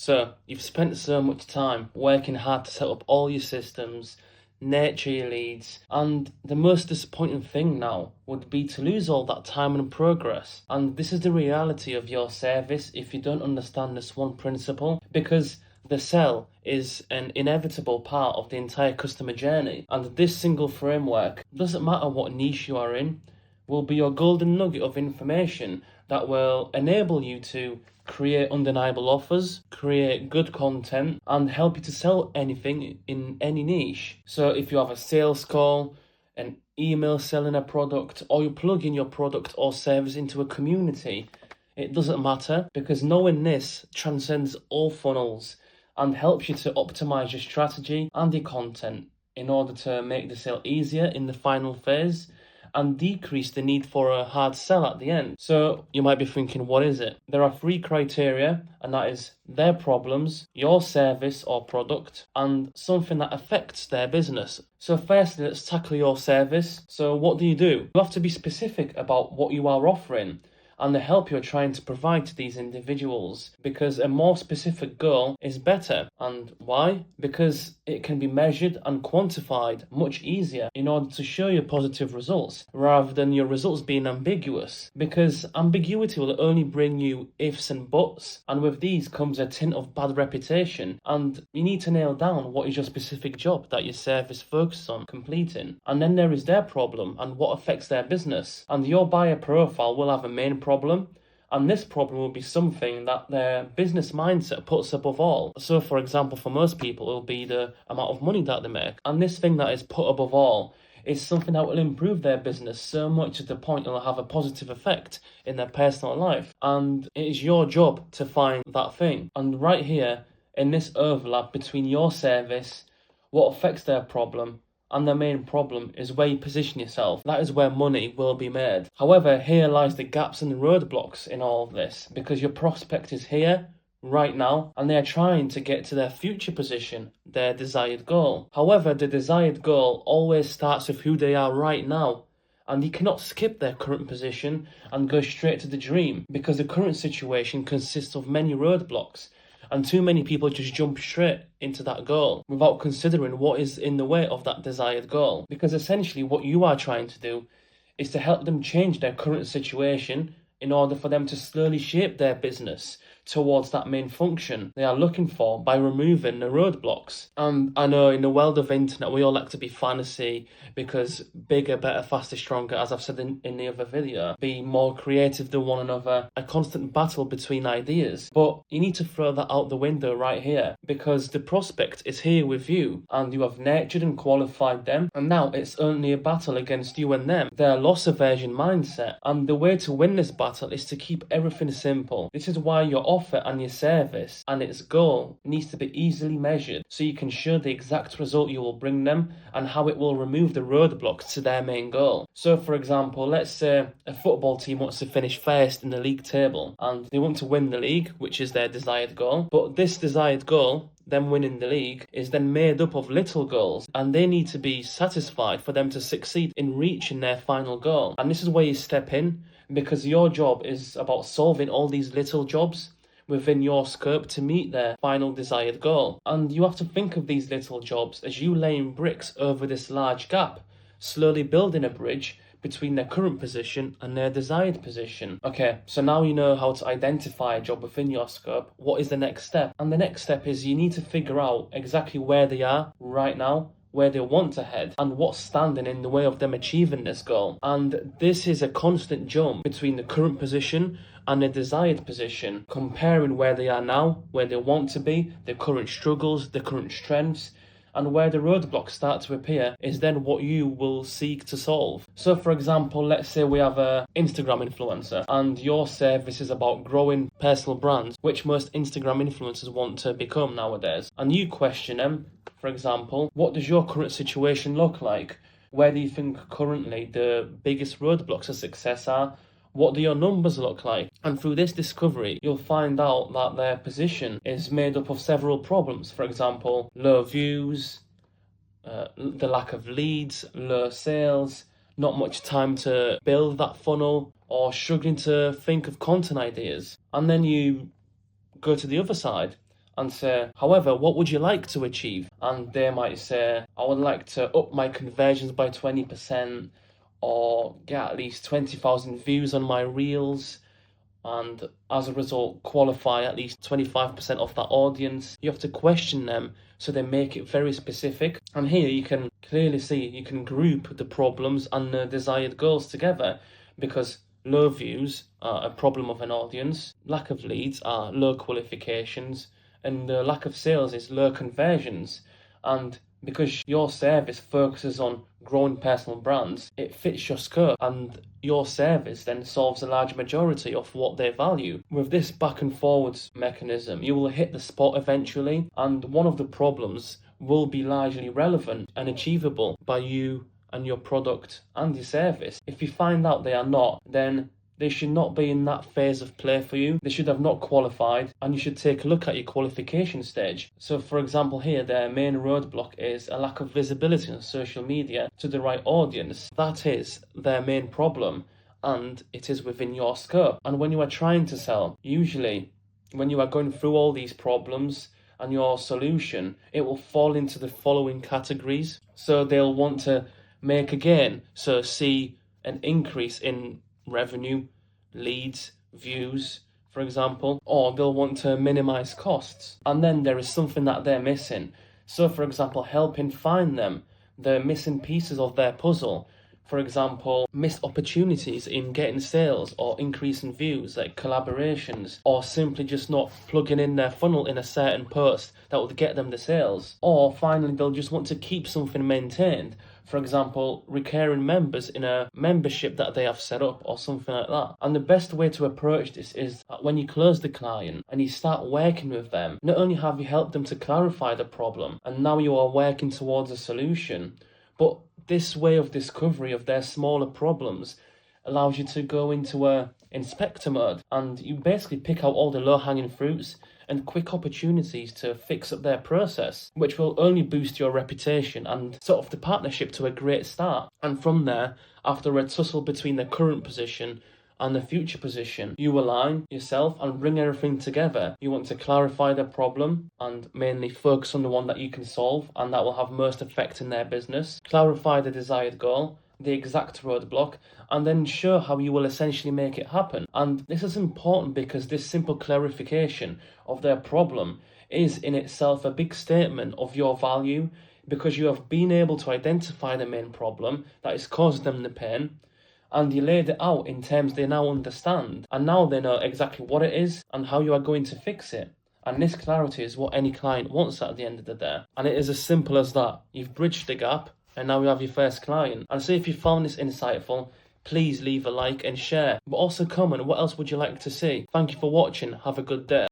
So you've spent so much time working hard to set up all your systems, nurture your leads, and the most disappointing thing now would be to lose all that time and progress. And this is the reality of your service if you don't understand this one principle, because the sell is an inevitable part of the entire customer journey. And this single framework, doesn't matter what niche you are in, will be your golden nugget of information that will enable you to create undeniable offers, create good content, and help you to sell anything in any niche. So if you have a sales call, an email selling a product, or you plug in your product or service into a community, it doesn't matter, because knowing this transcends all funnels and helps you to optimize your strategy and your content in order to make the sale easier in the final phase and decrease the need for a hard sell at the end. So you might be thinking, what is it? There are 3 criteria, and that is their problems, your service or product, and something that affects their business. So firstly, let's tackle your service. So what do? You have to be specific about what you are offering and the help you're trying to provide to these individuals, because a more specific goal is better. And why? Because it can be measured and quantified much easier in order to show you positive results, rather than your results being ambiguous, because ambiguity will only bring you ifs and buts, and with these comes a tint of bad reputation. And you need to nail down what is your specific job that your service focuses on completing, and then there is their problem and what affects their business. And your buyer profile will have a main problem, and this problem will be something that their business mindset puts above all. So for example, for most people, it will be the amount of money that they make, and this thing that is put above all is something that will improve their business so much to the point it will have a positive effect in their personal life. And it is your job to find that thing. And right here in this overlap between your service, what affects their problem, and the main problem is where you position yourself. That is where money will be made. However, here lies the gaps and the roadblocks in all of this, because your prospect is here right now and they are trying to get to their future position, their desired goal. However, the desired goal always starts with who they are right now, and you cannot skip their current position and go straight to the dream, because the current situation consists of many roadblocks. And too many people just jump straight into that goal without considering what is in the way of that desired goal. Because essentially what you are trying to do is to help them change their current situation in order for them to slowly shape their business towards that main function they are looking for by removing the roadblocks. And I know in the world of internet, we all like to be fantasy, because bigger, better, faster, stronger, as I've said in the other video, be more creative than one another, a constant battle between ideas. But you need to throw that out the window right here, because the prospect is here with you and you have nurtured and qualified them, and now it's only a battle against you and them, their loss aversion mindset. And the way to win this battle is to keep everything simple. This is why your offer and your service and its goal needs to be easily measured, so you can show the exact result you will bring them and how it will remove the roadblocks to their main goal. So for example, let's say a football team wants to finish first in the league table and they want to win the league, which is their desired goal. But this desired goal, them winning the league, is then made up of little goals, and they need to be satisfied for them to succeed in reaching their final goal. And this is where you step in, because your job is about solving all these little jobs within your scope to meet their final desired goal. And you have to think of these little jobs as you laying bricks over this large gap, slowly building a bridge between their current position and their desired position. Okay, so now you know how to identify a job within your scope. What is the next step? And the next step is you need to figure out exactly where they are right now, where they want to head, and what's standing in the way of them achieving this goal. And this is a constant jump between the current position and the desired position, comparing where they are now, where they want to be, their current struggles, their current strengths, and where the roadblocks start to appear is then what you will seek to solve. So for example, let's say we have a Instagram influencer and your service is about growing personal brands, which most Instagram influencers want to become nowadays. And you question them, for example, what does your current situation look like? Where do you think currently the biggest roadblocks of success are? What do your numbers look like? And through this discovery, you'll find out that their position is made up of several problems. For example, low views, the lack of leads, low sales, not much time to build that funnel, or struggling to think of content ideas. And then you go to the other side and say, however, what would you like to achieve? And they might say, I would like to up my conversions by 20%, or get at least 20,000 views on my reels, and as a result qualify at least 25% of that audience. You have to question them so they make it very specific. And here you can clearly see you can group the problems and the desired goals together, because low views are a problem of an audience, lack of leads are low qualifications, and the lack of sales is low conversions. And because your service focuses on growing personal brands, it fits your scope, and your service then solves a large majority of what they value. With this back and forwards mechanism, you will hit the spot eventually, and one of the problems will be largely relevant and achievable by you and your product and your service. If you find out they are not, then they should not be in that phase of play for you. They should have not qualified, and you should take a look at your qualification stage. So for example here, their main roadblock is a lack of visibility on social media to the right audience. That is their main problem, and it is within your scope. And when you are trying to sell, usually when you are going through all these problems and your solution, it will fall into the following categories. So they'll want to make a gain, so see an increase in revenue, leads, views, for example, or they'll want to minimize costs. And then there is something that they're missing. So for example, helping find them the missing pieces of their puzzle. For example, missed opportunities in getting sales or increasing views, like collaborations, or simply just not plugging in their funnel in a certain post that would get them the sales. Or finally, they'll just want to keep something maintained. For example, recurring members in a membership that they have set up or something like that. And the best way to approach this is that when you close the client and you start working with them, not only have you helped them to clarify the problem and now you are working towards a solution, but this way of discovery of their smaller problems allows you to go into a inspector mode, and you basically pick out all the low-hanging fruits and quick opportunities to fix up their process, which will only boost your reputation and sort of the partnership to a great start. And from there, after a tussle between the current position and the future position, you align yourself and bring everything together. You want to clarify their problem and mainly focus on the one that you can solve and that will have most effect in their business. Clarify the desired goal, the exact roadblock, and then show how you will essentially make it happen. And this is important because this simple clarification of their problem is in itself a big statement of your value, because you have been able to identify the main problem that is causing them the pain, and you laid it out in terms they now understand, and now they know exactly what it is and how you are going to fix it. And this clarity is what any client wants at the end of the day. And it is as simple as that. You've bridged the gap, and now you have your first client. And so if you found this insightful, please leave a like and share, but also comment what else would you like to see. Thank you for watching. Have a good day.